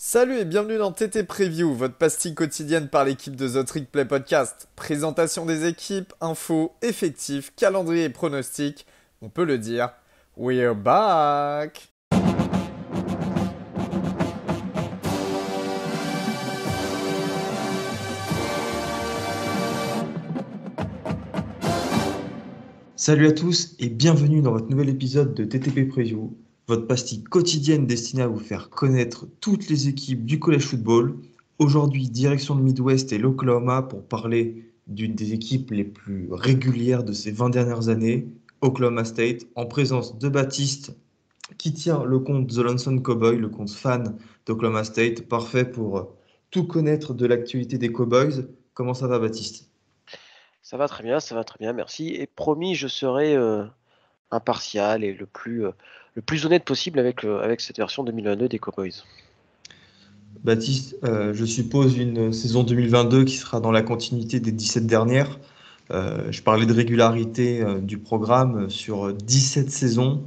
Salut et bienvenue dans TT Preview, votre pastille quotidienne par l'équipe de The Trick Play Podcast. Présentation des équipes, infos, effectifs, calendrier et pronostics. On peut le dire, we're back! Salut à tous et bienvenue dans votre nouvel épisode de TTP Preview, votre pastille quotidienne destinée à vous faire connaître toutes les équipes du college football. Aujourd'hui, direction le Midwest et l'Oklahoma pour parler d'une des équipes les plus régulières de ces 20 dernières années, Oklahoma State, en présence de Baptiste qui tient le compte The Lonesome Cowboy, le compte fan d'Oklahoma State, parfait pour tout connaître de l'actualité des Cowboys. Comment ça va, Baptiste? Ça va très bien, merci. Et promis, je serai impartial et le plus honnête possible avec cette version 2022 des Cowboys. Baptiste, je suppose une saison 2022 qui sera dans la continuité des 17 dernières. Je parlais de régularité du programme sur 17 saisons.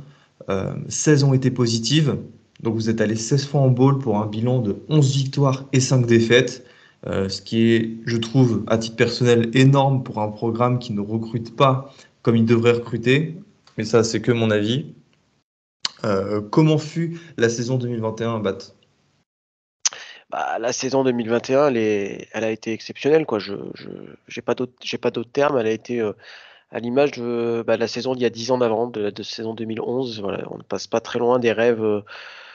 16 ont été positives. Donc vous êtes allé 16 fois en bowl pour un bilan de 11 victoires et 5 défaites. Ce qui est, je trouve, à titre personnel, énorme pour un programme qui ne recrute pas comme il devrait recruter. Mais ça, c'est que mon avis. Comment fut la saison 2021, Bat? Bah, la saison 2021, elle a été exceptionnelle, quoi. J'ai pas d'autres termes. Elle a été à l'image de la saison d'il y a 10 ans d'avant, de saison 2011. Voilà, on ne passe pas très loin des rêves.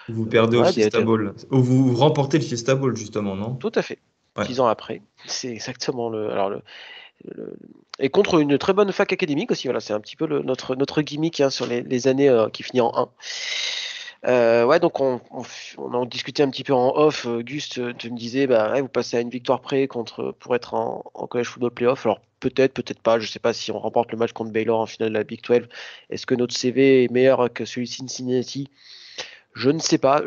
Vous perdez au Ouais, Fiesta Bowl. Ou vous remportez le Fiesta Bowl, justement, non? tout à fait. Ouais. 10 ans après, c'est exactement le- et contre une très bonne fac académique aussi. Voilà, c'est un petit peu notre gimmick, hein, sur les années qui finit en 1. Ouais, donc on en discutait un petit peu en off. Gus, tu me disais, bah ouais, vous passez à une victoire près pour être en college football playoff. Alors peut-être, peut-être pas. Je sais pas si on remporte le match contre Baylor en finale de la Big 12. Est-ce que notre CV est meilleur que celui de Cincinnati? Je ne sais pas.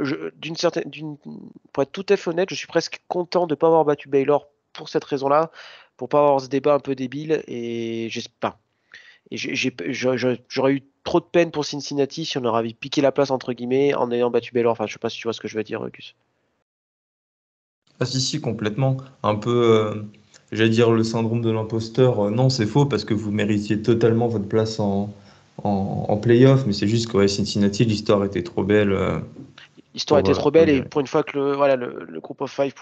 Pour être tout à fait honnête, je suis presque content de ne pas avoir battu Baylor pour cette raison-là, pour pas avoir ce débat un peu débile. Et j'espère. Et j'aurais eu trop de peine pour Cincinnati si on leur avait piqué la place, entre guillemets, en ayant battu Baylor. Enfin, je sais pas si tu vois ce que je veux dire, Gus. Ah si, si, complètement. Un peu, j'allais dire le syndrome de l'imposteur. Non, c'est faux parce que vous méritiez totalement votre place en playoff, mais c'est juste que ouais, Cincinnati, l'histoire était trop belle L'histoire était trop pour le belle et virer. pour une fois que le group of five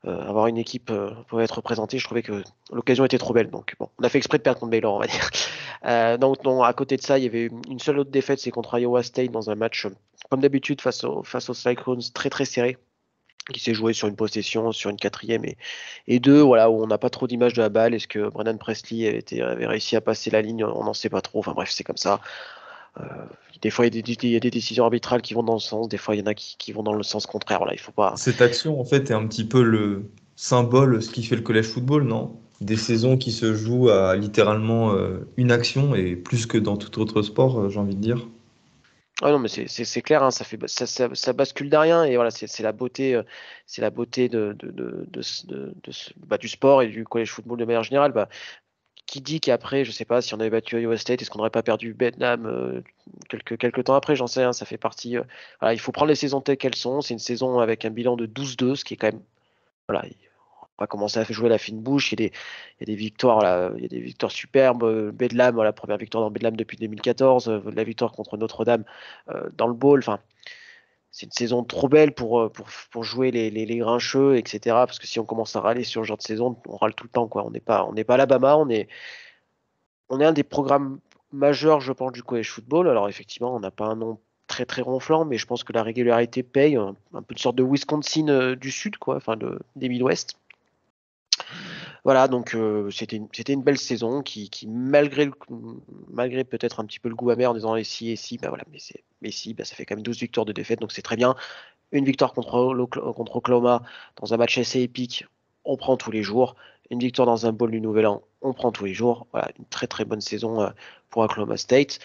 avoir une équipe pouvait être représentée, je trouvais que l'occasion était trop belle. Donc bon, on a fait exprès de perdre contre Baylor, on va dire. Donc non, à côté de ça, il y avait une seule autre défaite, c'est contre Iowa State dans un match, comme d'habitude, face aux Cyclones, très très serré, qui s'est joué sur une possession, sur une quatrième et deux, voilà, où on n'a pas trop d'image de la balle. Est-ce que Brennan Presley avait réussi à passer la ligne? On n'en sait pas trop. Enfin bref, c'est comme ça. Euh, des fois, il y a des décisions arbitrales qui vont dans le sens, des fois, il y en a qui vont dans le sens contraire. Voilà, il faut pas. Cette action, en fait, est un petit peu le symbole, ce qui fait le college football, non? Des saisons qui se jouent à littéralement une action et plus que dans tout autre sport, j'ai envie de dire. Ah non, mais c'est clair, hein, ça bascule derrière et voilà, c'est la beauté du sport et du college football de manière générale. Bah, qui dit qu'après, je sais pas, si on avait battu Iowa State, est-ce qu'on n'aurait pas perdu Bedlam quelques temps après? J'en sais rien, ça fait partie. Voilà, il faut prendre les saisons telles qu'elles sont. C'est une saison avec un bilan de 12-2, ce qui est quand même. Voilà, on va commencer à jouer la fine bouche. Il y a des victoires, voilà, il y a des victoires superbes. Bedlam, voilà, la première victoire dans Bedlam depuis 2014, la victoire contre Notre-Dame dans le bowl. Enfin, c'est une saison trop belle pour jouer les grincheux, etc. Parce que si on commence à râler sur ce genre de saison, on râle tout le temps, quoi. On n'est pas Alabama, on est un des programmes majeurs, je pense, du college football. Alors effectivement, on n'a pas un nom très très ronflant, mais je pense que la régularité paye. Un peu une sorte de Wisconsin du Sud, quoi, enfin des Midwest. Voilà, donc c'était une belle saison qui malgré peut-être un petit peu le goût amer en disant et si, bah voilà, mais si, bah ça fait quand même 12 victoires de défaite, donc c'est très bien. Une victoire contre Oklahoma dans un match assez épique, on prend tous les jours. Une victoire dans un bowl du Nouvel An, on prend tous les jours. Voilà, une très très bonne saison pour Oklahoma State,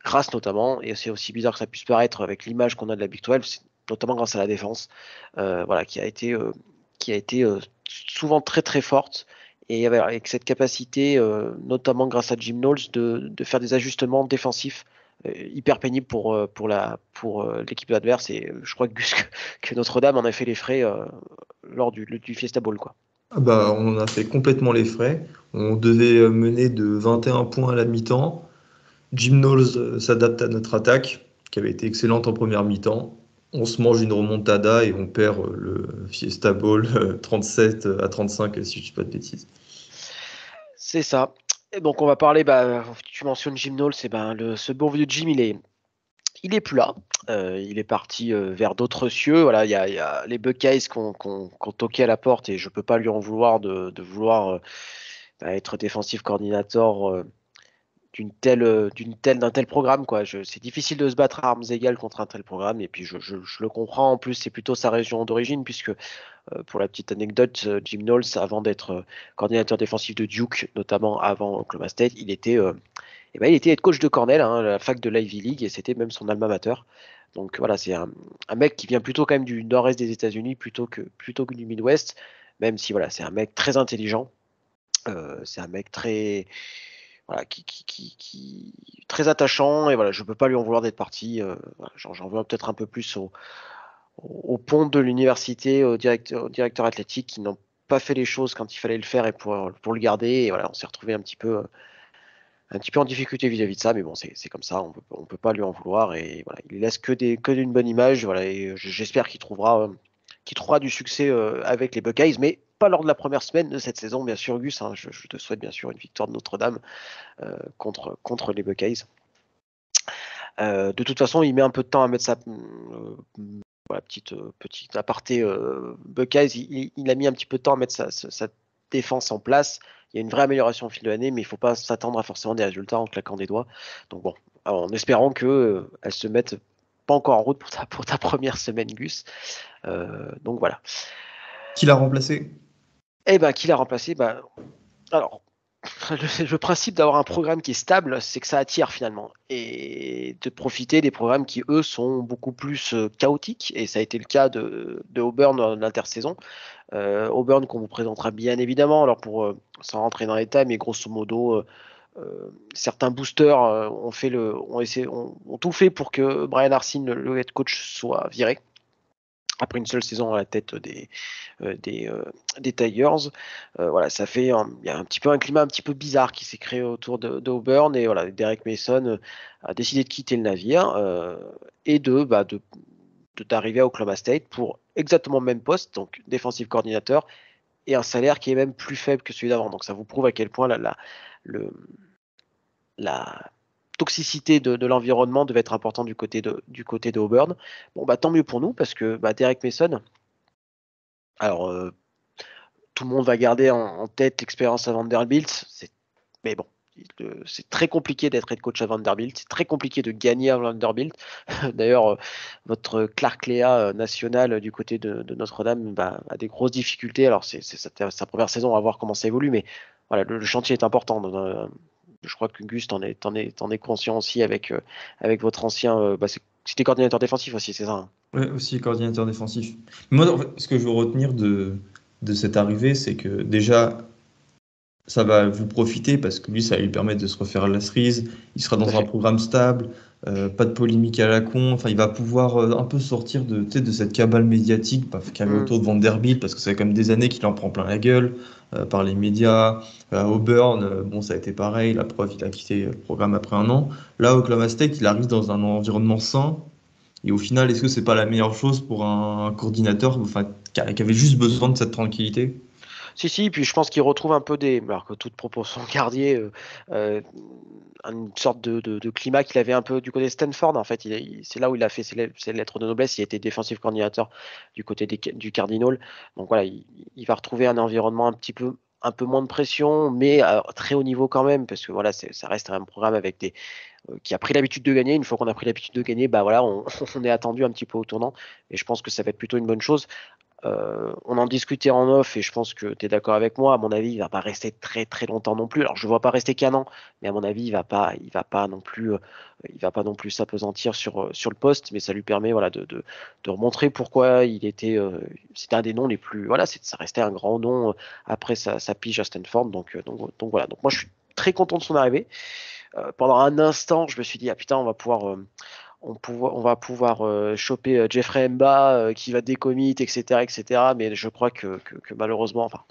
grâce notamment, et c'est aussi bizarre que ça puisse paraître avec l'image qu'on a de la Big 12, c'est notamment grâce à la défense, voilà, qui a été souvent très très forte. Et avec cette capacité, notamment grâce à Jim Knowles, de faire des ajustements défensifs hyper pénible pour l'équipe adverse. Et je crois que Notre-Dame en a fait les frais lors du Fiesta Bowl, quoi. Ah bah, on en a fait complètement les frais. On devait mener de 21 points à la mi-temps. Jim Knowles s'adapte à notre attaque, qui avait été excellente en première mi-temps. On se mange une remontada et on perd le Fiesta Bowl 37-35, si je ne dis pas de bêtises. C'est ça. Et donc on va parler, tu mentionnes Jim Knowles, ce bon vieux Jim, il est plus là. Il est parti vers d'autres cieux. Voilà, il y a les Buckeyes qui ont toqué à la porte et je peux pas lui en vouloir de vouloir être défensif coordinateur d'un tel programme, quoi. C'est difficile de se battre à armes égales contre un tel programme, et puis je le comprends. En plus, c'est plutôt sa région d'origine, puisque pour la petite anecdote, Jim Knowles, avant d'être coordinateur défensif de Duke, notamment avant Oklahoma State, il était head coach de Cornell, hein, la fac de l'Ivy League, et c'était même son alma mater. Donc voilà, c'est un mec qui vient plutôt quand même du nord-est des États-Unis plutôt que du Midwest, même si voilà, c'est un mec très intelligent. C'est un mec très voilà, très attachant, et voilà, je peux pas lui en vouloir d'être parti. Voilà, j'en veux peut-être un peu plus au pont de l'université, au directeur athlétique qui n'ont pas fait les choses quand il fallait le faire et pour le garder. Et voilà, on s'est retrouvé un petit peu en difficulté vis-à-vis de ça, mais bon, c'est comme ça, on peut pas lui en vouloir, et voilà, il laisse que d'une bonne image, voilà, et j'espère qu'il trouvera du succès avec les Buckeyes, mais pas lors de la première semaine de cette saison, bien sûr, Gus, hein, je te souhaite bien sûr une victoire de Notre-Dame contre les Buckeyes. De toute façon, il met un peu de temps à mettre sa voilà, petite aparté Buckeyes, il a mis un petit peu de temps à mettre sa défense en place. Il y a une vraie amélioration au fil de l'année, mais il ne faut pas s'attendre à forcément des résultats en claquant des doigts. Donc bon, en espérant qu'elle se mette pas encore en route pour ta première semaine, Gus. Donc voilà. Qui l'a remplacé? Qui l'a remplacé? Alors, le principe d'avoir un programme qui est stable, c'est que ça attire finalement, et de profiter des programmes qui, eux, sont beaucoup plus chaotiques, et ça a été le cas de Auburn en intersaison. Auburn qu'on vous présentera bien évidemment, alors pour sans rentrer dans les détails, mais grosso modo, certains boosters ont tout fait pour que Brian Harsin, le head coach, soit viré après une seule saison à la tête des Tigers. Voilà, il y a un petit peu un climat un petit peu bizarre qui s'est créé autour d'Auburn, et voilà, Derek Mason a décidé de quitter le navire et d'arriver à Oklahoma State pour exactement le même poste, donc défensive coordinateur, et un salaire qui est même plus faible que celui d'avant. Donc ça vous prouve à quel point la toxicité de l'environnement devait être important du côté d'Auburn. Bon, tant mieux pour nous, parce que Derek Mason, alors tout le monde va garder en tête l'expérience à Vanderbilt, mais bon, c'est très compliqué d'être head coach à Vanderbilt, c'est très compliqué de gagner à Vanderbilt. D'ailleurs, votre Clark Lea national du côté de Notre-Dame a des grosses difficultés. Alors c'est sa première saison, on va voir comment ça évolue, mais voilà, le chantier est important. Je crois que Gus, t'en es conscient aussi avec votre ancien. C'était coordinateur défensif aussi, c'est ça, hein? Oui, aussi coordinateur défensif. Moi, en fait, ce que je veux retenir de cette arrivée, c'est que déjà, ça va vous profiter parce que lui, ça va lui permettre de se refaire la cerise. Il sera Tout à dans un fait. programme stable, pas de polémique à la con. Enfin, il va pouvoir un peu sortir tu sais, de cette cabale médiatique qu'il y avait autour de Vanderbilt, parce que ça fait quand même des années qu'il en prend plein la gueule par les médias. Auburn, bon, ça a été pareil. La preuve, il a quitté le programme après un an. Là, Oklahoma State, il arrive dans un environnement sain. Et au final, est-ce que c'est pas la meilleure chose pour un coordinateur, enfin, qui avait juste besoin de cette tranquillité? Si, puis je pense qu'il retrouve un peu alors que toute proportion gardée, une sorte de climat qu'il avait un peu du côté de Stanford. En fait, c'est là où il a fait ses lettres de noblesse. Il était défensif coordinateur du côté du Cardinal. Donc voilà, il va retrouver un environnement un peu moins de pression, mais à très haut niveau quand même, parce que voilà, ça reste un programme qui a pris l'habitude de gagner. Une fois qu'on a pris l'habitude de gagner, voilà, on est attendu un petit peu au tournant, et je pense que ça va être plutôt une bonne chose. On en discutait en off, et je pense que tu es d'accord avec moi. À mon avis, il va pas rester très très longtemps non plus. Alors je ne vois pas rester qu'un an, mais à mon avis, il va pas non plus s'apesantir sur le poste, mais ça lui permet voilà de remontrer pourquoi c'était un des noms les plus voilà, ça restait un grand nom après sa pige à Stanford. Donc voilà. Donc moi je suis très content de son arrivée. pendant un instant, je me suis dit, ah putain, on va pouvoir choper Jeffrey Mba qui va décommit, etc., etc. Mais je crois que malheureusement, enfin,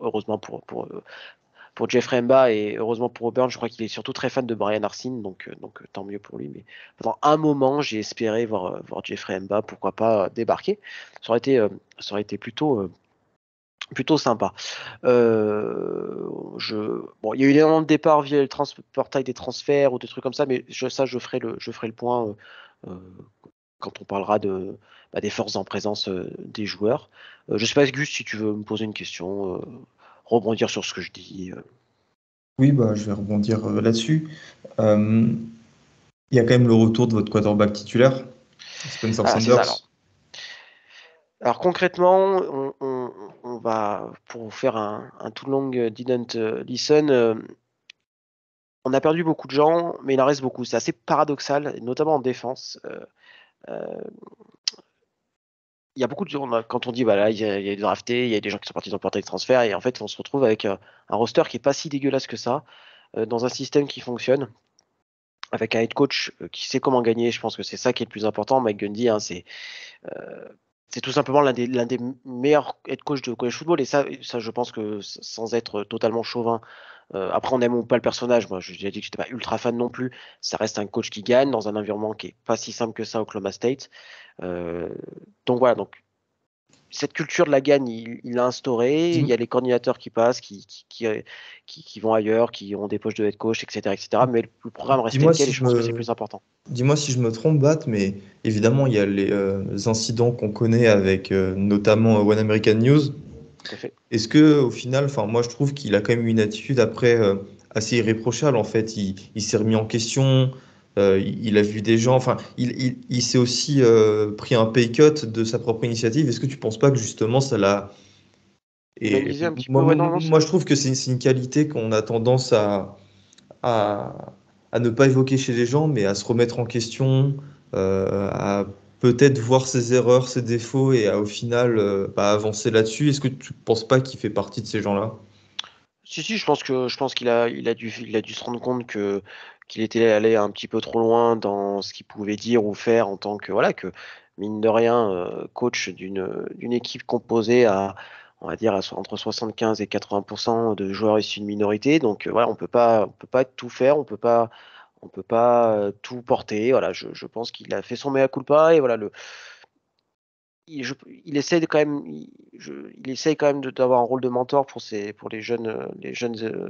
heureusement pour Jeffrey Mba et heureusement pour Auburn, je crois qu'il est surtout très fan de Brian Arsene, donc tant mieux pour lui. Mais pendant un moment, j'ai espéré voir Jeffrey Mba, pourquoi pas débarquer. Ça aurait été plutôt sympa. Bon, il y a eu énormément de départs via le portail des transferts ou des trucs comme ça, mais je ferai le point euh, quand on parlera des forces en présence des joueurs. Je sais pas, Gus, si tu veux me poser une question, rebondir sur ce que je dis. Oui, bah, je vais rebondir là-dessus. Euh, il y a quand même le retour de votre quarterback titulaire, Spencer Ah, c'est ça alors. Sanders. Alors concrètement, on va, pour faire un too long didn't listen, on a perdu beaucoup de gens, mais il en reste beaucoup. C'est assez paradoxal, notamment en défense. Euh, il y a beaucoup de gens, quand on dit, voilà, il y a des draftés, il y a des gens qui sont partis dans le portail de transfert, et en fait, on se retrouve avec un roster qui est pas si dégueulasse que ça, dans un système qui fonctionne, avec un head coach qui sait comment gagner. Je pense que c'est ça qui est le plus important. Mike Gundy, hein, euh, c'est tout simplement l'un des meilleurs head coach de college football, et ça, je pense que sans être totalement chauvin, après on aime ou pas le personnage, moi j'ai dit que j'étais pas ultra fan non plus, ça reste un coach qui gagne dans un environnement qui est pas si simple que ça, Oklahoma State. Euh, donc voilà, donc cette culture de la gagne, il l'a instaurée. Il y a Dis- les coordinateurs qui passent, qui vont ailleurs, qui ont des postes de head coach, etc., etc. Mais le programme reste tel Dis-moi quel, si et je je pense que c'est le me, plus important. dis-moi si je me trompe, Bat, mais évidemment, il y a les incidents qu'on connaît avec notamment One American News. Tout à fait. Est-ce que au final, enfin, moi je trouve qu'il a quand même une attitude après assez irréprochable. En fait, il s'est remis en question, il a vu des gens. Enfin, il s'est aussi pris un pay cut de sa propre initiative. Est-ce que tu penses pas que justement ça l'a. Et Humaniser un petit peu, moi, ouais, moi, non, non, moi, je trouve que c'est une qualité qu'on a tendance à ne pas évoquer chez les gens, mais à se remettre en question, à peut-être voir ses erreurs, ses défauts et à au final avancer là-dessus. Est-ce que tu ne penses pas qu'il fait partie de ces gens-là? si, je pense qu'il a dû se rendre compte qu'il était allé un petit peu trop loin dans ce qu'il pouvait dire ou faire en tant que, voilà, que mine de rien, coach d'une équipe composée on va dire entre 75 et 80% de joueurs issus de minorités. Donc voilà, on peut pas tout faire, on peut pas tout porter. Voilà, je pense qu'il a fait son mea culpa, et voilà, il essaie quand même, il essaye quand même d'avoir un rôle de mentor pour les jeunes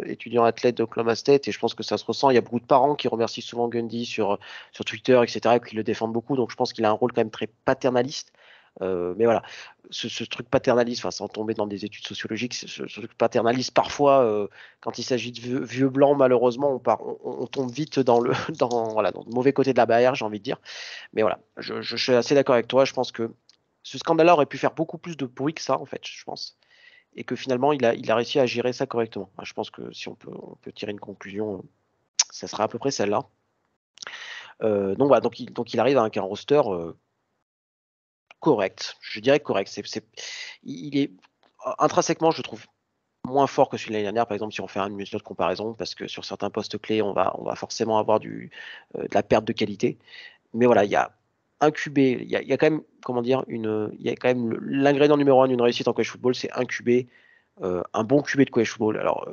étudiants athlètes d'Oklahoma State, et je pense que ça se ressent. Il y a beaucoup de parents qui remercient souvent Gundy sur Twitter, etc., et qui le défendent beaucoup. Donc je pense qu'il a un rôle quand même très paternaliste. Mais voilà, ce truc paternaliste, enfin, sans tomber dans des études sociologiques, ce truc paternaliste, parfois, quand il s'agit de vieux blancs, malheureusement, on tombe vite voilà, dans le mauvais côté de la barrière, j'ai envie de dire. Mais voilà, je suis assez d'accord avec toi. Je pense que ce scandale-là aurait pu faire beaucoup plus de bruit que ça, en fait, je pense. Et que finalement, il a réussi à gérer ça correctement. Je pense que si on peut tirer une conclusion, ça sera à peu près celle-là. Donc voilà, donc il arrive avec un roster correct. Je dirais correct. Il est intrinsèquement, je le trouve moins fort que celui de l'année dernière, par exemple, si on fait une mesure de comparaison, parce que sur certains postes clés, on va forcément avoir de la perte de qualité. Mais voilà, il y a un QB, il y a quand même, comment dire, il y a quand même l'ingrédient numéro un d'une réussite en college football, c'est un QB, un bon QB de college football. Alors,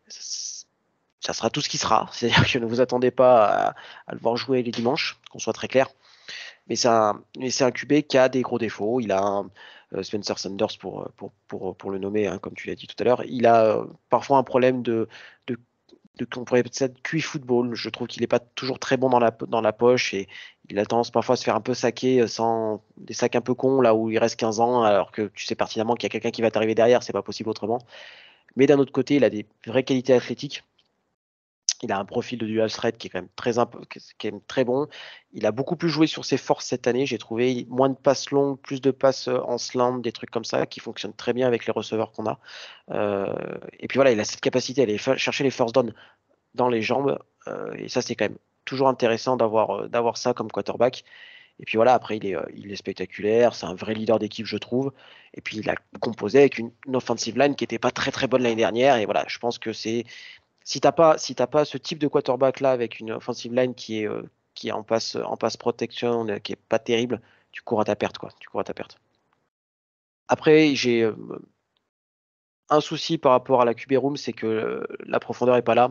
ça sera tout ce qui sera, c'est-à-dire que ne vous attendez pas à le voir jouer les dimanches, qu'on soit très clair. Mais c'est un QB qui a des gros défauts. Il a Spencer Sanders pour le nommer, hein, comme tu l'as dit tout à l'heure. Il a parfois un problème de qu'on pourrait peut-être QI football. Je trouve qu'il n'est pas toujours très bon dans la poche, et il a tendance parfois à se faire un peu saquer sans des sacs un peu cons là où il reste 15 ans, alors que tu sais pertinemment qu'il y a quelqu'un qui va t'arriver derrière, c'est pas possible autrement. Mais d'un autre côté, il a des vraies qualités athlétiques. Il a un profil de dual threat qui est quand même qui est très bon. Il a beaucoup plus joué sur ses forces cette année, j'ai trouvé. Moins de passes longues, plus de passes en slant, des trucs comme ça qui fonctionnent très bien avec les receveurs qu'on a. Et puis voilà, il a cette capacité à aller chercher les first downs dans les jambes. Et ça, c'est quand même toujours intéressant d'avoir ça comme quarterback. Et puis voilà, après, il est spectaculaire. C'est un vrai leader d'équipe, je trouve. Et puis, il a composé avec une offensive line qui n'était pas très très bonne l'année dernière. Et voilà, je pense que Si t'as pas ce type de quarterback là avec une offensive line qui est en pass protection, qui est pas terrible, tu cours à ta perte quoi. Tu cours à ta perte. Après, j'ai un souci par rapport à la QB room, c'est que la profondeur est pas là.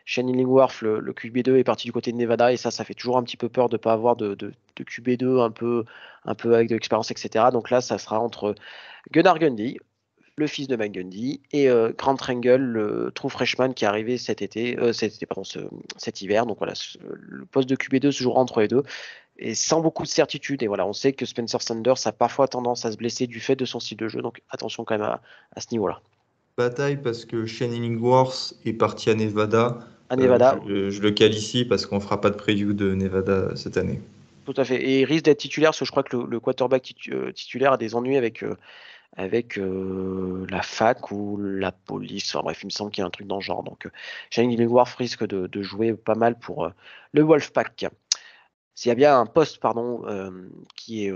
Shane Illingworth, le QB2 est parti du côté de Nevada et ça fait toujours un petit peu peur de pas avoir de QB2 un peu avec de l'expérience, etc. Donc là, ça sera entre Gunnar Gundy, le fils de Mike Gundy, et Grant Rangel, le true freshman qui est arrivé cet hiver. Donc voilà, le poste de QB2 se jouera entre les deux, et sans beaucoup de certitude. Et voilà, on sait que Spencer Sanders a parfois tendance à se blesser du fait de son style de jeu, donc attention quand même à ce niveau-là. Bataille parce que Shane Illingworth est parti à Nevada. À Nevada, Je le cale ici parce qu'on fera pas de preview de Nevada cette année. tout à fait. Et il risque d'être titulaire, parce que je crois que le quarterback titulaire a des ennuis avec la fac ou la police. Enfin, bref, il me semble qu'il y a un truc dans le genre. Donc, Shane Illingworth risque de jouer pas mal pour le Wolfpack. S'il y a bien un poste, pardon, qui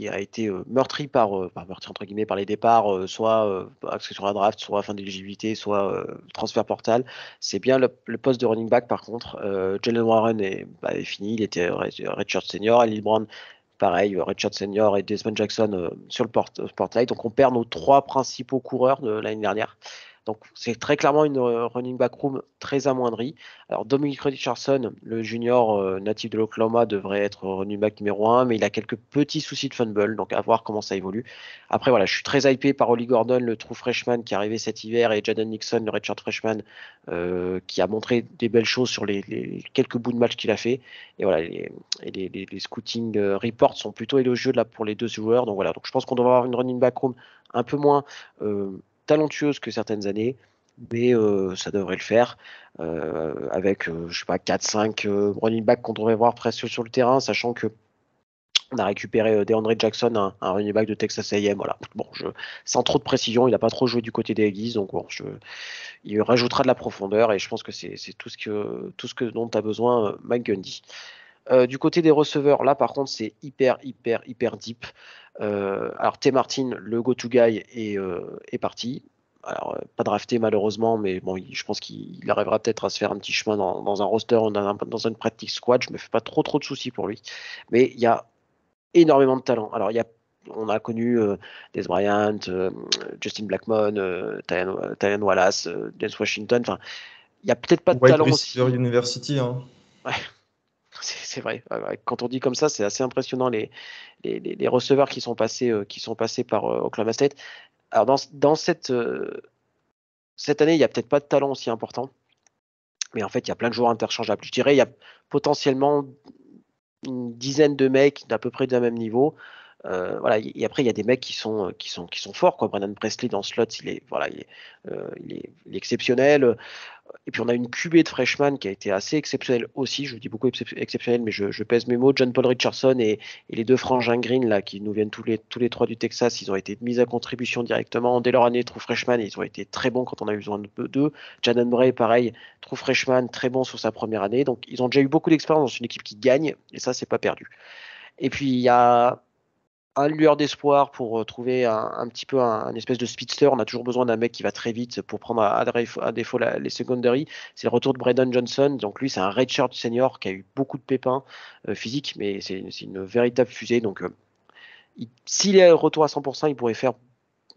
a été meurtri meurtri entre guillemets par les départs, soit axé sur la draft, soit fin d'éligibilité, soit transfert portal, c'est bien le poste de running back. Par contre, Jalen Warren est fini, il était redshirt senior, Lil Brown pareil, Richard Senior et Desmond Jackson sur le spotlight. Donc on perd nos trois principaux coureurs de l'année dernière. Donc c'est très clairement une running back room très amoindrie. Alors Dominic Richardson, le junior natif de l'Oklahoma, devrait être running back numéro 1, mais il a quelques petits soucis de fumble, donc à voir comment ça évolue. Après voilà, je suis très hypé par Ollie Gordon, le true freshman qui est arrivé cet hiver, et Jaden Nixon, le redshirt freshman, qui a montré des belles choses sur les quelques bouts de match qu'il a fait. Et voilà, les scouting reports sont plutôt élogieux là pour les deux joueurs. Donc voilà, donc je pense qu'on doit avoir une running back room un peu moins talentueuse que certaines années, mais ça devrait le faire avec, je sais pas, 4-5 running back qu'on devrait voir presque sur le terrain, sachant que on a récupéré DeAndre Jackson, un running back de Texas A&M. Voilà. Bon, sans trop de précision, il n'a pas trop joué du côté des Aggies, donc bon, il rajoutera de la profondeur et je pense que c'est tout ce que dont a besoin Mike Gundy. Du côté des receveurs, là par contre, c'est hyper deep. Alors, T. Martin, le go-to guy, est parti. Alors, pas drafté malheureusement, mais bon, je pense qu'il arrivera peut-être à se faire un petit chemin dans un roster, dans une practice squad. Je me fais pas trop de soucis pour lui. Mais il y a énormément de talent. Alors, on a connu Dez Bryant, Justin Blackmon, Tyan Wallace, Dennis Washington. Enfin, il y a peut-être pas de Wide talent Receiver aussi. University, hein. Ouais, c'est vrai. Quand on dit comme ça, c'est assez impressionnant les receveurs qui sont passés par Oklahoma State. Alors dans cette année, il n'y a peut-être pas de talent aussi important, mais en fait, il y a plein de joueurs interchangeables. Je dirais, il y a potentiellement une dizaine de mecs d'à peu près d'un même niveau. Voilà, et après, il y a des mecs qui sont forts, quoi. Brennan Presley dans le slot, il est exceptionnel. Et puis on a une QB de freshman qui a été assez exceptionnelle aussi. Je dis beaucoup exceptionnelle, mais je pèse mes mots. John Paul Richardson et les deux frangins Green là, qui nous viennent tous les trois du Texas, ils ont été mis à contribution directement dès leur année true freshman. Ils ont été très bons quand on a eu besoin d'eux. Jaden Bray, pareil, true freshman, très bon sur sa première année. Donc ils ont déjà eu beaucoup d'expérience dans une équipe qui gagne, et ça, c'est pas perdu. Et puis il y a un lueur d'espoir pour trouver un petit peu un espèce de speedster. On a toujours besoin d'un mec qui va très vite pour prendre à défaut les secondaries. C'est le retour de Braden Johnson. Donc lui, c'est un redshirt senior qui a eu beaucoup de pépins physiques, mais c'est une véritable fusée. Donc s'il est retour à 100%, il pourrait faire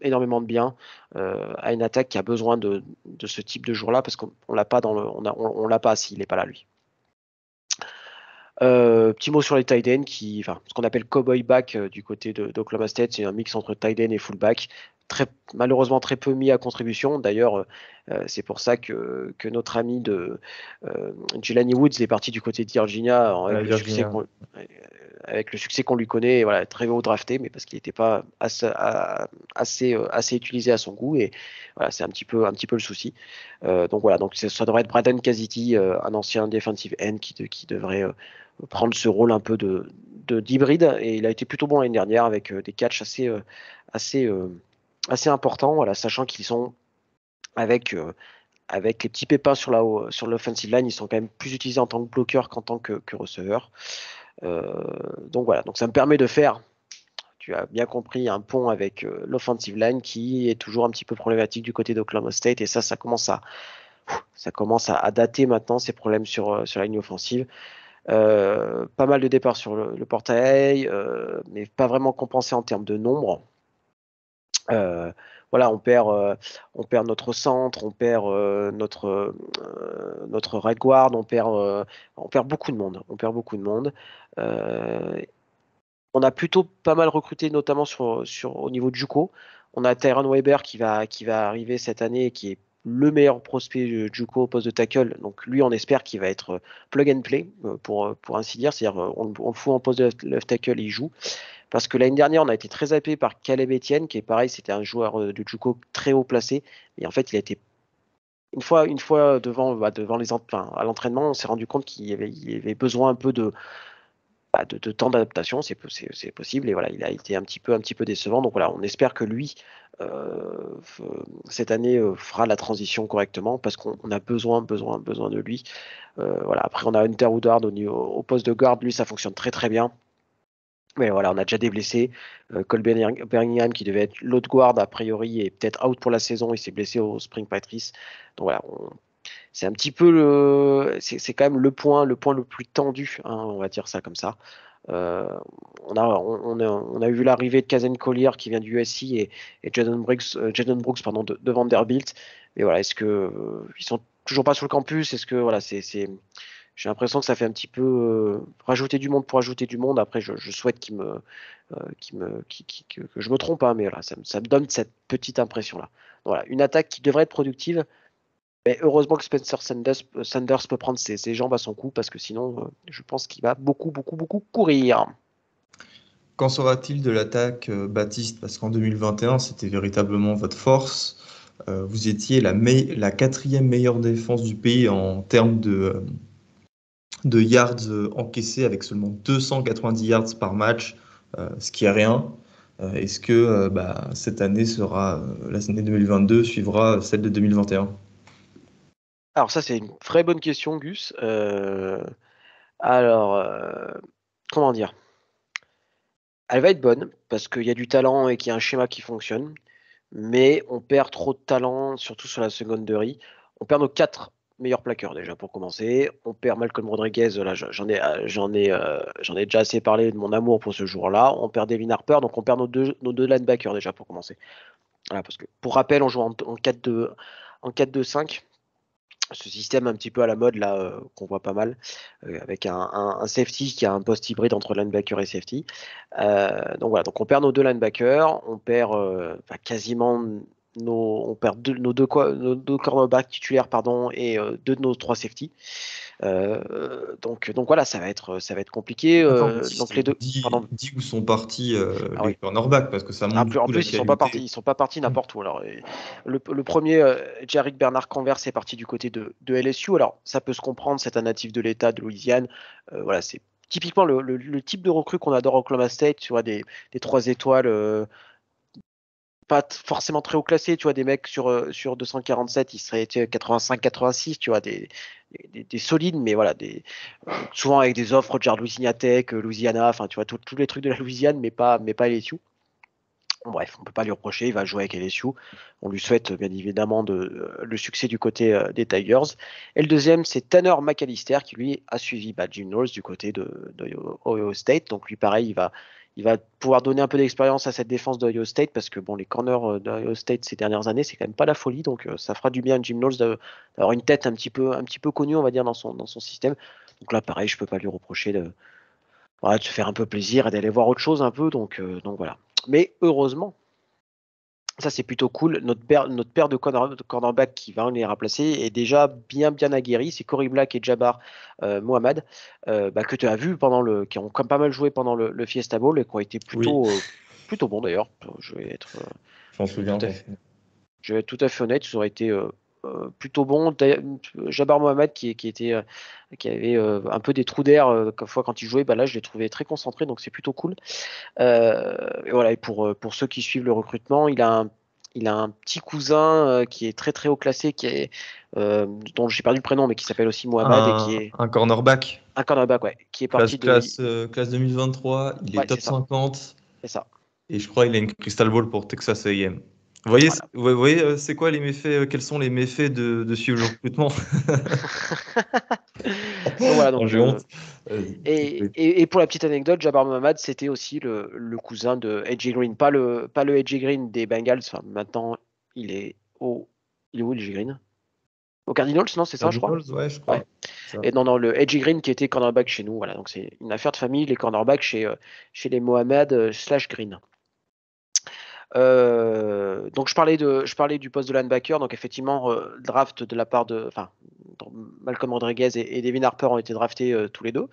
énormément de bien à une attaque qui a besoin de ce type de jour-là, parce qu'on l'a pas on l'a pas s'il n'est pas là, lui. Petit mot sur les tight ends, ce qu'on appelle cowboy back du côté d'Oklahoma State, c'est un mix entre tight end et fullback. Malheureusement très peu mis à contribution. D'ailleurs, c'est pour ça que notre ami Jelani Woods est parti du côté de Virginia Virginia. Avec le succès qu'on lui connaît. Voilà, très haut drafté, mais parce qu'il n'était pas assez utilisé à son goût. Et voilà, c'est un petit peu le souci. Donc voilà, donc ça devrait être Braden Kaziti, un ancien defensive end qui devrait prendre ce rôle un peu d'hybride, et il a été plutôt bon l'année dernière avec des catchs assez, assez importants, voilà, sachant qu'ils sont avec les petits pépins sur l'offensive line, ils sont quand même plus utilisés en tant que bloqueur qu'en tant que receveur. Donc voilà, donc ça me permet de faire, tu as bien compris, un pont avec l'offensive line qui est toujours un petit peu problématique du côté d'Oklahoma State, et ça commence ça commence à dater maintenant ces problèmes sur la ligne offensive. Pas mal de départs sur le portail, mais pas vraiment compensé en termes de nombre. Voilà, on perd notre centre, on perd notre right guard, on perd beaucoup de monde. On perd beaucoup de monde. On a plutôt pas mal recruté, notamment au niveau de JUCO. On a Tyron Weber qui va arriver cette année, qui est le meilleur prospect de JUCO au poste de tackle. Donc lui, on espère qu'il va être plug and play, pour ainsi dire. C'est-à-dire, on le fout en poste de left tackle et il joue. Parce que l'année dernière, on a été très zappé par Caleb Etienne, qui est pareil, c'était un joueur de JUCO très haut placé. Et en fait, il a été une fois devant à l'entraînement, on s'est rendu compte qu'il y avait besoin un peu de temps d'adaptation, c'est possible. Et voilà, il a été un petit peu décevant. Donc voilà, on espère que lui, cette année, fera la transition correctement parce qu'on a besoin de lui. Voilà. Après, on a Hunter Woodard au poste de guard. Lui, ça fonctionne très très bien. Mais voilà, on a déjà des blessés. Cole Birmingham, qui devait être l'autre guard, a priori, est peut-être out pour la saison. Il s'est blessé au Spring Patrice. Donc voilà, c'est un petit peu c'est quand même le point le plus tendu, hein, on va dire ça comme ça. On a vu l'arrivée de Kazen Collier qui vient du USC et Jaden Brooks pardon, de Vanderbilt. Mais voilà, est-ce que ils sont toujours pas sur le campus? Est-ce que voilà, j'ai l'impression que ça fait un petit peu rajouter du monde pour ajouter du monde. Après, je souhaite que je me trompe, hein, mais voilà, ça me donne cette petite impression-là. Voilà, une attaque qui devrait être productive. Mais heureusement que Spencer Sanders peut prendre ses jambes à son cou, parce que sinon, je pense qu'il va beaucoup courir. Qu'en sera-t-il de l'attaque Baptiste? Parce qu'en 2021, c'était véritablement votre force. Vous étiez la quatrième meilleure défense du pays en termes de yards encaissés, avec seulement 290 yards par match, ce qui est rien. Est-ce que cette année l'année 2022 suivra celle de 2021? Alors ça, c'est une très bonne question, Gus. Alors, comment dire? Elle va être bonne, parce qu'il y a du talent et qu'il y a un schéma qui fonctionne, mais on perd trop de talent, surtout sur la secondary. On perd nos 4 meilleurs plaqueurs déjà pour commencer. On perd Malcolm Rodriguez, là j'en ai déjà assez parlé de mon amour pour ce joueur-là. On perd Devin Harper, donc on perd nos deux linebackers déjà pour commencer. Voilà, parce que pour rappel, on joue en 4-2-5. Ce système un petit peu à la mode là, qu'on voit pas mal, avec un safety qui a un poste hybride entre linebacker et safety. Donc voilà, donc on perd nos deux linebackers, on perd quasiment on perd nos deux cornerbacks titulaires, pardon, et deux de nos trois safety. Donc voilà, ça va être compliqué. Attends, Donc les deux, pardon. dis où sont partis Ah les oui. cornerbacks, parce que ça montre du En coup la plus, qualité. ils sont pas partis n'importe où. Alors, le premier, Jarek Bernard Converse est parti du côté de LSU. Alors, ça peut se comprendre, c'est un natif de l'État de Louisiane. Voilà, c'est typiquement le type de recrue qu'on adore à Oklahoma State. Tu vois, des 3 étoiles, pas forcément très haut classés. Tu vois, des mecs sur 247, ils seraient 85-86. Tu vois, des solides, mais voilà, souvent avec des offres genre Louisiana Tech, Louisiana, enfin, tu vois, tous les trucs de la Louisiane, mais pas LSU. Bref, on ne peut pas lui reprocher, il va jouer avec LSU. On lui souhaite bien évidemment le succès du côté des Tigers. Et le deuxième, c'est Tanner McAllister qui lui a suivi Jim Knowles du côté de Ohio State. Donc lui, pareil, il va pouvoir donner un peu d'expérience à cette défense d'Ohio State parce que bon, les corners d'Ohio State ces dernières années, c'est quand même pas la folie. Donc ça fera du bien à Jim Knowles d'avoir une tête un petit peu connue, on va dire, dans son système. Donc là, pareil, je peux pas lui reprocher de se faire un peu plaisir et d'aller voir autre chose un peu. Donc voilà. Mais heureusement, ça c'est plutôt cool. Notre paire de cornerback qui va les remplacer est déjà bien aguerri. C'est Corey Black et Jabbar Mohamed, que tu as vu qui ont quand même pas mal joué pendant le Fiesta Bowl et qui ont été Oui, plutôt bons d'ailleurs. Je vais être je m'en souviens. tout à fait honnête. Ils auraient été plutôt bons. Jabbar Mohamed qui avait un peu des trous d'air quand il jouait, là je l'ai trouvé très concentré, donc c'est plutôt cool. Et voilà, et pour ceux qui suivent le recrutement, il a un petit cousin qui est très très haut classé, dont j'ai perdu le prénom, mais qui s'appelle aussi Mohamed et qui est Un cornerback. un cornerback, ouais, qui est parti Classe 2023, il est Ouais, top 50. c'est ça. Et je crois qu'il a une Crystal Ball pour Texas A&M. Vous voyez c'est quoi les méfaits, quels sont les méfaits de suivre le recrutement? Donc voilà, Oh, donc j'ai honte. et pour la petite anecdote, Jabbar Mohammed, c'était aussi le cousin de AJ Green, pas le AJ Green des Bengals. Enfin, maintenant, il est il est où AJ Green? Aux Cardinals, non, c'est ça, je crois. Cardinals, ouais, je Ouais. crois. Ça. Et non, le AJ Green qui était cornerback chez nous. Voilà, donc c'est une affaire de famille, les cornerbacks chez les Mohamed slash Green. Donc je parlais du poste de linebacker. Donc effectivement, draft de la part enfin, Malcolm Rodriguez et Devin Harper ont été draftés tous les deux.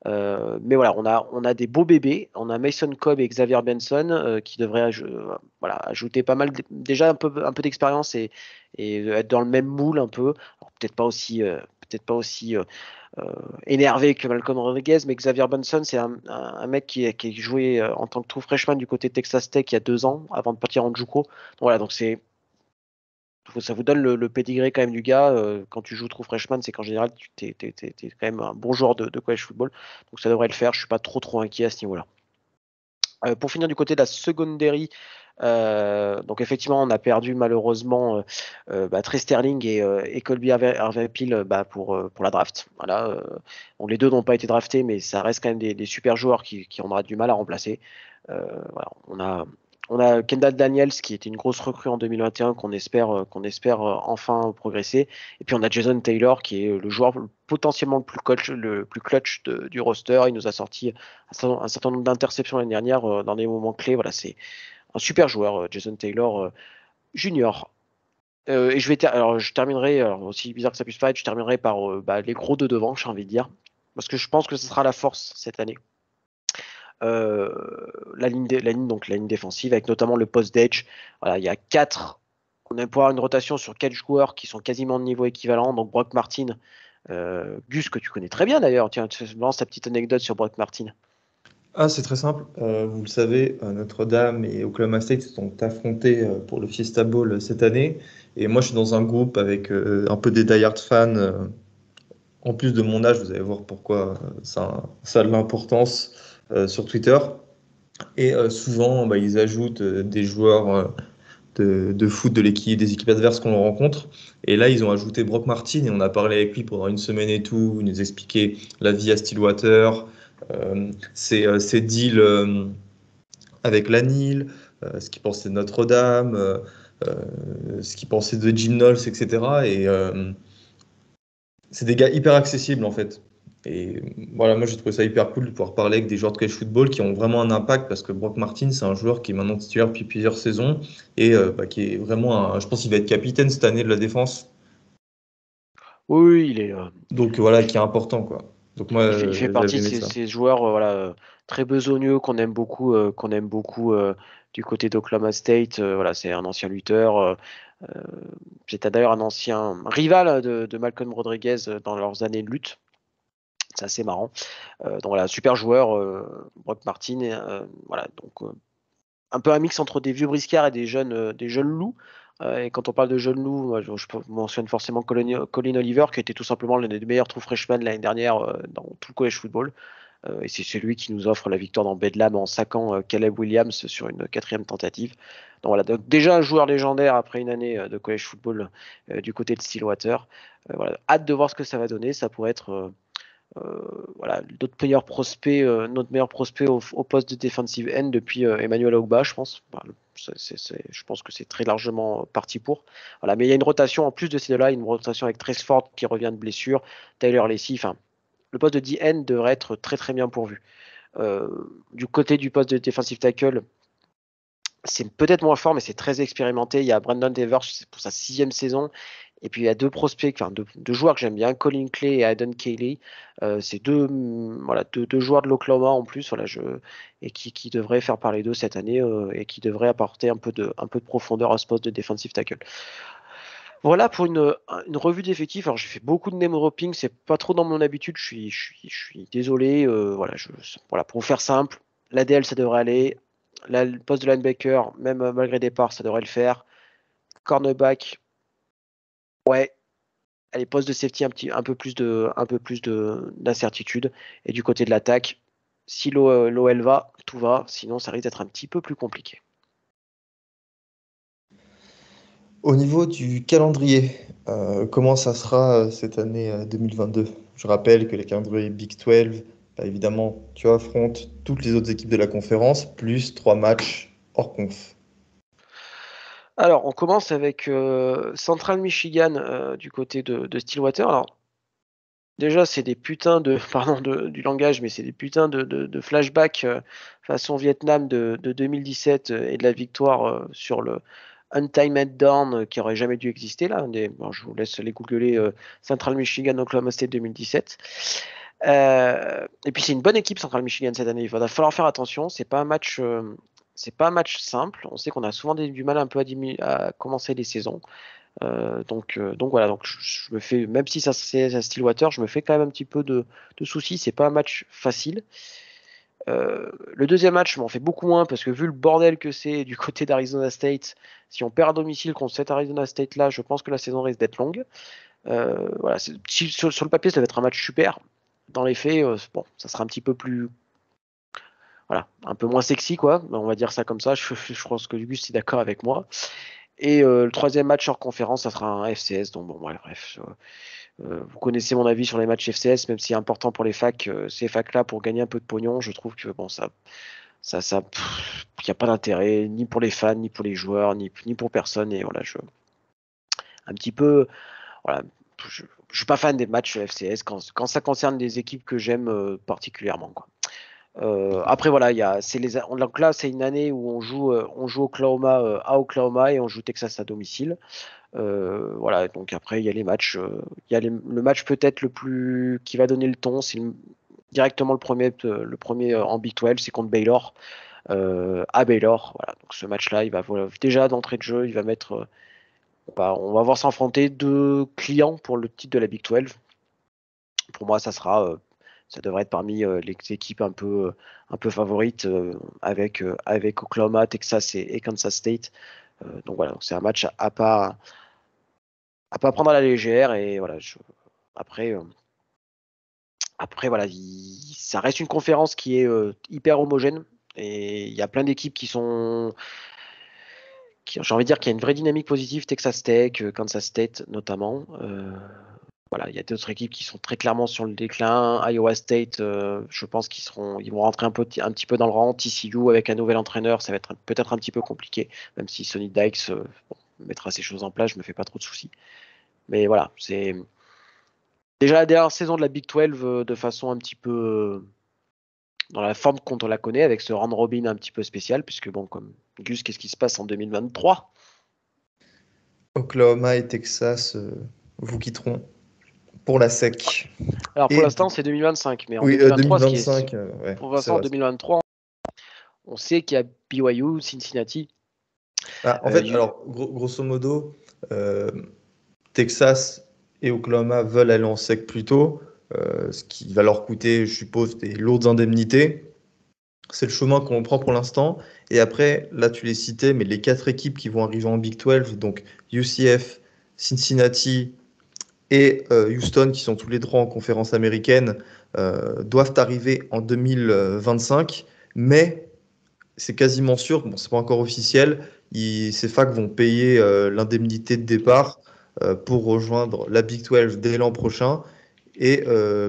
Mais voilà, on a des beaux bébés. On a Mason Cobb et Xavier Benson qui devraient voilà, ajouter pas mal, déjà un peu d'expérience et être dans le même moule un peu. Alors, peut-être pas aussi énervé que Malcolm Rodriguez, mais Xavier Benson, c'est un mec qui a joué en tant que true freshman du côté de Texas Tech il y a 2 ans avant de partir en JUCO. Donc, voilà, donc ça vous donne le pédigré quand même du gars. Quand tu joues true freshman, c'est qu'en général, tu t'es quand même un bon joueur de college football. Donc ça devrait le faire. Je suis pas trop inquiet à ce niveau-là. Pour finir du côté de la secondary, donc effectivement, on a perdu malheureusement Trey Sterling et Colby Harvey-Hill pour la draft. Voilà, donc les deux n'ont pas été draftés, mais ça reste quand même des super joueurs qui on aura du mal à remplacer. Voilà, on a Kendall Daniels qui était une grosse recrue en 2021 qu'on espère enfin progresser. Et puis on a Jason Taylor qui est le joueur potentiellement le plus clutch du roster. Il nous a sorti un certain nombre d'interceptions l'année dernière dans des moments clés. Voilà, c'est un super joueur, Jason Taylor Junior. Et alors, je terminerai, alors, aussi bizarre que ça puisse paraître, je terminerai par les gros de devant, j'ai envie de dire. Parce que je pense que ce sera la force cette année. Euh, donc la ligne défensive, avec notamment le poste d'edge. Voilà, il y a on a pouvoir une rotation sur 4 joueurs qui sont quasiment de niveau équivalent. Donc Brock Martin, Gus, que tu connais très bien d'ailleurs. Tiens, tu lances ta petite anecdote sur Brock Martin. Ah, c'est très simple. Vous le savez, Notre-Dame et Oklahoma State se sont affrontés pour le Fiesta Bowl cette année. Et moi, je suis dans un groupe avec un peu des die-hard fans. En plus de mon âge, vous allez voir pourquoi ça a de l'importance sur Twitter. Et souvent, bah, ils ajoutent des joueurs de foot des équipes adverses qu'on rencontre. Et là, ils ont ajouté Brock Martin et on a parlé avec lui pendant une semaine et tout. Il nous expliquait la vie à Stillwater, ses deals avec la Nile, ce qu'il pensait de Notre-Dame, ce qu'il pensait de Jim Knowles, etc. Et c'est des gars hyper accessibles en fait. Et voilà, moi j'ai trouvé ça hyper cool de pouvoir parler avec des joueurs de college football qui ont vraiment un impact parce que Brock Martin, c'est un joueur qui est maintenant titulaire depuis plusieurs saisons et qui est vraiment je pense qu'il va être capitaine cette année de la défense. Oui, il est, Donc voilà, qui est important quoi. Donc moi il fait j'avais partie de aimé ça. ces joueurs voilà, très besogneux qu'on aime beaucoup du côté d'Oklahoma State. Voilà, c'est un ancien lutteur. Euh, C'était d'ailleurs un ancien rival de Malcolm Rodriguez dans leurs années de lutte. C'est assez marrant. Donc voilà, super joueur, Brock Martin. Voilà, donc un peu un mix entre des vieux briscards et des jeunes loups. Et quand on parle de jeunes loups, moi, je mentionne forcément Colin Oliver, qui était tout simplement l'un des meilleurs true freshmen l'année dernière dans tout le college football. Et c'est celui qui nous offre la victoire dans Bedlam en saquant Caleb Williams sur une 4e tentative. Donc voilà, donc déjà un joueur légendaire après une année de college football du côté de Stillwater. Voilà, hâte de voir ce que ça va donner. Ça pourrait être voilà, notre meilleur prospect au poste de defensive end depuis Emmanuel Ogba, je pense. Voilà, je pense que c'est très largement parti pour. Voilà, mais il y a une rotation en plus de ces deux-là, une rotation avec Trace Ford qui revient de blessure, Tyler Lacy. Enfin, le poste de DN devrait être très bien pourvu. Euh, du côté du poste de defensive tackle, c'est peut-être moins fort, mais c'est très expérimenté. Il y a Brandon Devers pour sa 6e saison. Et puis il y a deux prospects, enfin deux joueurs que j'aime bien, Colin Clay et Aiden Cayley. C'est deux joueurs de l'Oklahoma en plus, voilà, et qui devraient faire parler d'eux cette année et qui devraient apporter un peu de profondeur à ce poste de defensive tackle. Voilà pour une revue d'effectifs. Alors j'ai fait beaucoup de name dropping, c'est pas trop dans mon habitude, je suis désolé. Voilà, voilà, pour vous faire simple, l'ADL ça devrait aller. Le poste de linebacker, même malgré départ, ça devrait le faire. Cornerback, ouais. Allez, poste de safety, un peu plus d'incertitude. Et du côté de l'attaque, si l'OL va, tout va. Sinon, ça risque d'être un petit peu plus compliqué. Au niveau du calendrier, comment ça sera cette année 2022? Je rappelle que les calendriers Big 12, bah, évidemment, tu affrontes toutes les autres équipes de la conférence, plus 3 matchs hors conf. Alors, on commence avec Central Michigan du côté de Stillwater. Alors, déjà, c'est des putains de, pardon du langage, mais c'est des putains de flashbacks façon Vietnam de 2017 et de la victoire sur le Untimed Dawn qui aurait jamais dû exister là. Bon, je vous laisse les googler Central Michigan, Oklahoma State 2017. Et puis c'est une bonne équipe Central Michigan cette année. Il va falloir faire attention. C'est pas un match simple. On sait qu'on a souvent du mal un peu à commencer les saisons. Donc voilà. Donc je me fais, même si ça c'est à Stillwater, je me fais quand même un petit peu de soucis. C'est pas un match facile. Le deuxième match, je m'en fais beaucoup moins parce que vu le bordel que c'est du côté d'Arizona State, si on perd à domicile contre cet Arizona State là, je pense que la saison risque d'être longue. Voilà, sur le papier, ça va être un match super. Dans les faits, bon, ça sera un petit peu plus, voilà, un peu moins sexy, quoi. On va dire ça comme ça. Je pense que Gus est d'accord avec moi. Et le troisième match hors conférence, ça sera un FCS. Donc bon, voilà, bref. Vous connaissez mon avis sur les matchs FCS, même si c'est important pour les facs, ces facs-là, pour gagner un peu de pognon, je trouve que bon, il n'y a pas d'intérêt, ni pour les fans, ni pour les joueurs, ni pour personne. Et voilà, un petit peu, voilà, je suis pas fan des matchs FCS quand ça concerne des équipes que j'aime particulièrement, quoi. Après voilà, donc là c'est une année où on joue Oklahoma à Oklahoma et on joue Texas à domicile. Voilà, donc après il y a les matchs, le match peut-être le plus qui va donner le ton, c'est directement le premier en Big 12, c'est contre Baylor à Baylor. Voilà, donc ce match-là, déjà d'entrée de jeu, il va mettre, on va voir s'affronter deux clients pour le titre de la Big 12. Pour moi, ça devrait être parmi les équipes un peu favorites avec Oklahoma, Texas et Kansas State. Donc voilà, c'est un match à pas prendre à la légère. Et voilà, après, voilà, ça reste une conférence qui est hyper homogène. Et il y a plein d'équipes j'ai envie de dire qu'il y a une vraie dynamique positive, Texas Tech, Kansas State notamment. Voilà, il y a d'autres équipes qui sont très clairement sur le déclin. Iowa State, je pense ils vont rentrer un petit peu dans le rang. TCU avec un nouvel entraîneur, ça va être peut-être un petit peu compliqué, même si Sonny Dykes mettra ces choses en place, je me fais pas trop de soucis. Mais voilà, c'est déjà la dernière saison de la Big 12 de façon un petit peu dans la forme qu'on la connaît, avec ce round robin un petit peu spécial, puisque bon, comme Gus, qu'est-ce qui se passe en 2023? Oklahoma et Texas vous quitteront pour la SEC. Alors pour Et l'instant, c'est 2025, mais en oui, 2023, 2025, ouais, pour c'est l'instant, en vrai. 2023, on sait qu'il y a BYU, Cincinnati. Ah, en fait, alors, grosso modo, euh, Texas et Oklahoma veulent aller en SEC plus tôt, ce qui va leur coûter, je suppose, des lourdes indemnités. C'est le chemin qu'on prend pour l'instant. Et après, là, tu les citais, mais les 4 équipes qui vont arriver en Big 12, donc UCF, Cincinnati et Houston, qui sont tous les trois en conférence américaine, doivent arriver en 2025. Mais c'est quasiment sûr, bon, c'est pas encore officiel, ces facs vont payer l'indemnité de départ pour rejoindre la Big 12 dès l'an prochain. Et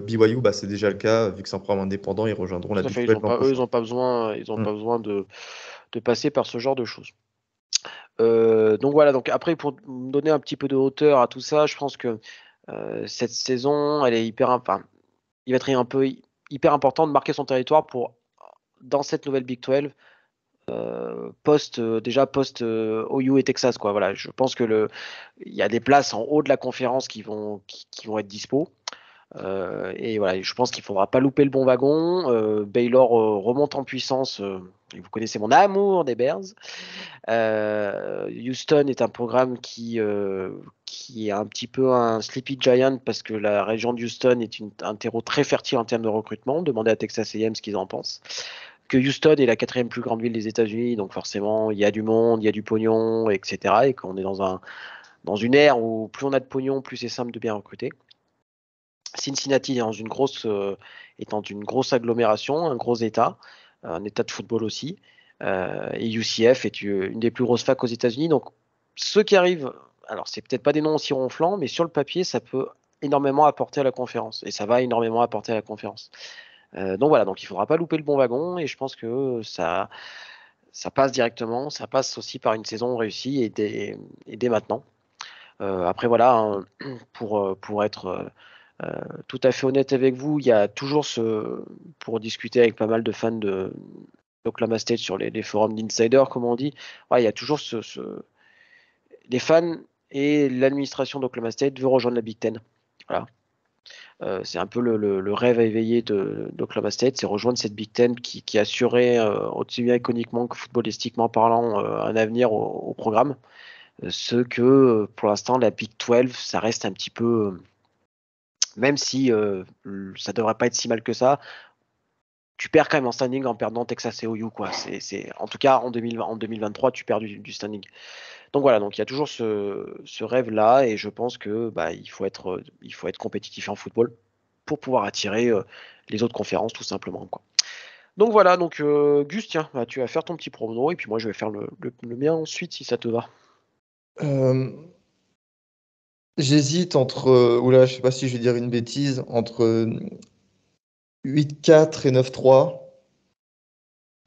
BYU, bah, c'est déjà le cas, vu que c'est un programme indépendant, ils rejoindront la Tout à Big fait, 12 l'an eux, prochain. ils ont Mm. pas besoin de passer par ce genre de choses. Donc voilà, donc après, pour me donner un petit peu de hauteur à tout ça, je pense que cette saison, elle est enfin, il va être un peu hyper important de marquer son territoire dans cette nouvelle Big 12, déjà post OU et Texas, quoi. Voilà, je pense que il y a des places en haut de la conférence qui vont être dispo. Et voilà, je pense qu'il ne faudra pas louper le bon wagon. Baylor remonte en puissance. Et vous connaissez mon amour des Bears. Houston est un programme qui est un petit peu un sleepy giant parce que la région de Houston est un terreau très fertile en termes de recrutement. Demandez à Texas A&M ce qu'ils en pensent. Que Houston est la quatrième plus grande ville des États-Unis, donc forcément il y a du monde, il y a du pognon, etc. Et qu'on est dans une ère où plus on a de pognon, plus c'est simple de bien recruter. Cincinnati est dans une grosse agglomération, un gros état, un état de football aussi. Et UCF est une des plus grosses facs aux États-Unis. Donc, ceux qui arrivent alors c'est peut-être pas des noms aussi ronflants, mais sur le papier, ça peut énormément apporter à la conférence. Et ça va énormément apporter à la conférence. Donc voilà, donc il faudra pas louper le bon wagon. Et je pense que ça passe directement. Ça passe aussi par une saison réussie et dès maintenant. Après voilà, hein, pour être tout à fait honnête avec vous, il y a toujours pour discuter avec pas mal de fans d'Oklahoma State sur les forums d'insider, comme on dit, ouais, il y a toujours les fans et l'administration d'Oklahoma State veut rejoindre la Big Ten. Voilà. C'est un peu le rêve éveillé d'Oklahoma State, c'est rejoindre cette Big Ten qui assurait, aussi bien iconiquement que footballistiquement parlant, un avenir au programme. Ce que, pour l'instant, la Big 12, ça reste un petit peu, même si ça devrait pas être si mal que ça, tu perds quand même en standing en perdant Texas et OU, quoi. En tout cas, en 2023, tu perds du standing. Donc voilà, donc il y a toujours ce rêve-là, et je pense que il faut être compétitif en football pour pouvoir attirer les autres conférences, tout simplement, quoi. Donc voilà, donc Gus, tiens, tu vas faire ton petit prono, et puis moi je vais faire le mien ensuite, si ça te va. Euh, J'hésite entre, oula, je sais pas si je vais dire une bêtise, entre 8-4 et 9-3.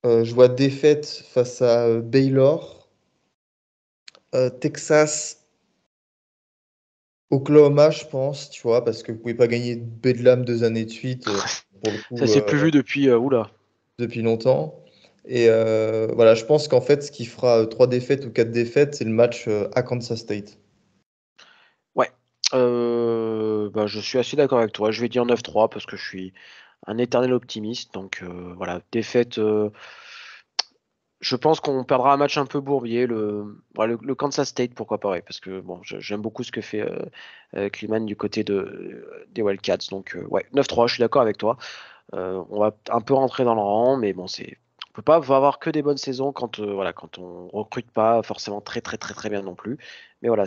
Je vois défaite face à Baylor, Texas, Oklahoma, je pense, tu vois, parce que vous pouvez pas gagner Bedlam 2 années de suite, pour le coup, Ça s'est plus vu depuis, oula. depuis longtemps. Et voilà, je pense qu'en fait, ce qui fera 3 défaites ou 4 défaites, c'est le match à Kansas State. Ouais, je suis assez d'accord avec toi, je vais dire 9-3 parce que je suis un éternel optimiste, donc voilà, défaite. Je pense qu'on perdra un match un peu bourbier, le Kansas State, pourquoi pas, ouais, parce que bon, j'aime beaucoup ce que fait Kliman du côté des Wildcats. Donc ouais, 9-3, je suis d'accord avec toi. On va un peu rentrer dans le rang, mais bon, on peut pas avoir que des bonnes saisons quand on recrute pas forcément très très très très bien non plus. Mais voilà,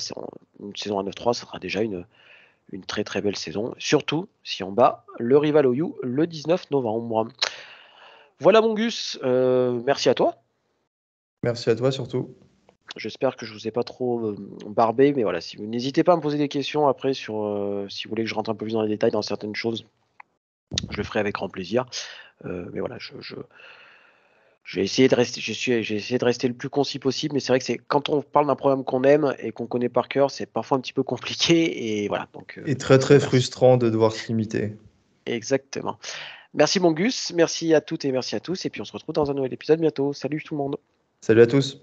une saison à 9-3, ça sera déjà une très très belle saison, surtout si on bat le rival OU le 19 novembre. Voilà mon Gus, merci à toi. Merci à toi surtout. J'espère que je vous ai pas trop barbé, mais voilà, si vous n'hésitez pas à me poser des questions après si vous voulez que je rentre un peu plus dans les détails dans certaines choses, je le ferai avec grand plaisir. Mais voilà, j'ai essayé j'ai essayé de rester le plus concis possible, mais c'est vrai que c'est quand on parle d'un programme qu'on aime et qu'on connaît par cœur, c'est parfois un petit peu compliqué, et voilà. Donc, Et très je vous très remercie. frustrant de devoir se limiter. Exactement. Merci mon Gus, merci à toutes et merci à tous, et puis on se retrouve dans un nouvel épisode bientôt. Salut tout le monde. Salut à tous.